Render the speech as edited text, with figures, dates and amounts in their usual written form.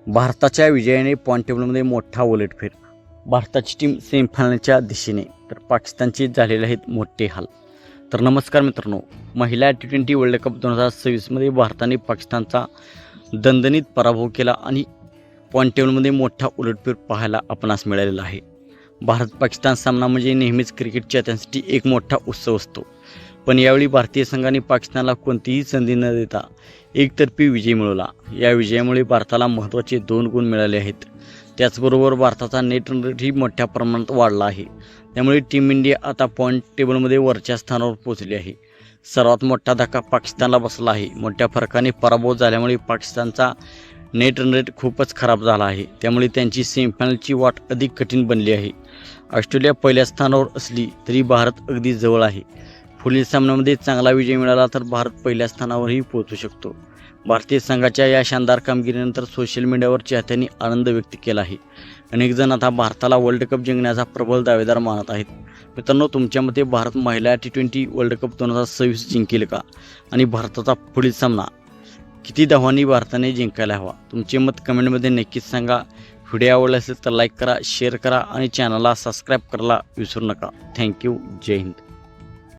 भारताच्या विजयाने पॉईंट टेबलमध्ये मोठा उलटफेर. भारताची टीम सेमीफायनलच्या दिशेने तर पाकिस्तानचे झालेले आहेत मोठे हाल. तर नमस्कार मित्रांनो, महिला T20 वर्ल्ड कप 2026मध्ये भारताने पाकिस्तानचा दणदणीत पराभव केला आणि पॉईंट टेबलमध्ये मोठा उलटफेर पाहायला आपणास मिळालेला आहे. भारत पाकिस्तान सामना म्हणजे नेहमीच क्रिकेट चाहत्यांसाठी एक मोठा उत्सव असतो, पण यावेळी भारतीय संघाने पाकिस्तानला कोणतीही संधी न देता एकतर्फी विजय मिळवला. या विजयामुळे भारताला महत्त्वाचे 2 गुण मिळाले आहेत. त्याचबरोबर भारताचा नेट रन रेटही मोठ्या प्रमाणात वाढला आहे. त्यामुळे टीम इंडिया आता पॉईंट टेबलमध्ये वरच्या स्थानावर पोहोचली आहे. सर्वात मोठा धक्का पाकिस्तानला बसला आहे. मोठ्या फरकाने पराभव झाल्यामुळे पाकिस्तानचा नेट रन रेट खूपच खराब झाला आहे. त्यामुळे त्यांची सेमीफायनलची वाट अधिक कठीण बनली आहे. ऑस्ट्रेलिया पहिल्या स्थानावर असली तरी भारत अगदी जवळ आहे. पुढील सामन्यामध्ये चांगला विजय मिळाला तर भारत पहिल्या स्थानावरही पोहोचू शकतो. भारतीय संघाच्या या शानदार कामगिरीनंतर सोशल मीडियावर चाहत्यांनी आनंद व्यक्त केला आहे. अनेक जण आता भारताला वर्ल्ड कप जिंकण्याचा प्रबल दावेदार मानत आहेत. मित्रांनो, तुमच्या मते भारत महिला T20 वर्ल्ड कप 2026 जिंकेल का? आणि भारताचा पुढील सामना किती धावांनी भारताने जिंकायला हवा? तुमचे मत कमेंटमध्ये नक्कीच सांगा. व्हिडिओ आवडला असेल तर लाईक करा, शेअर करा आणि चॅनलला सबस्क्राईब करायला विसरू नका. थँक्यू. जय हिंद.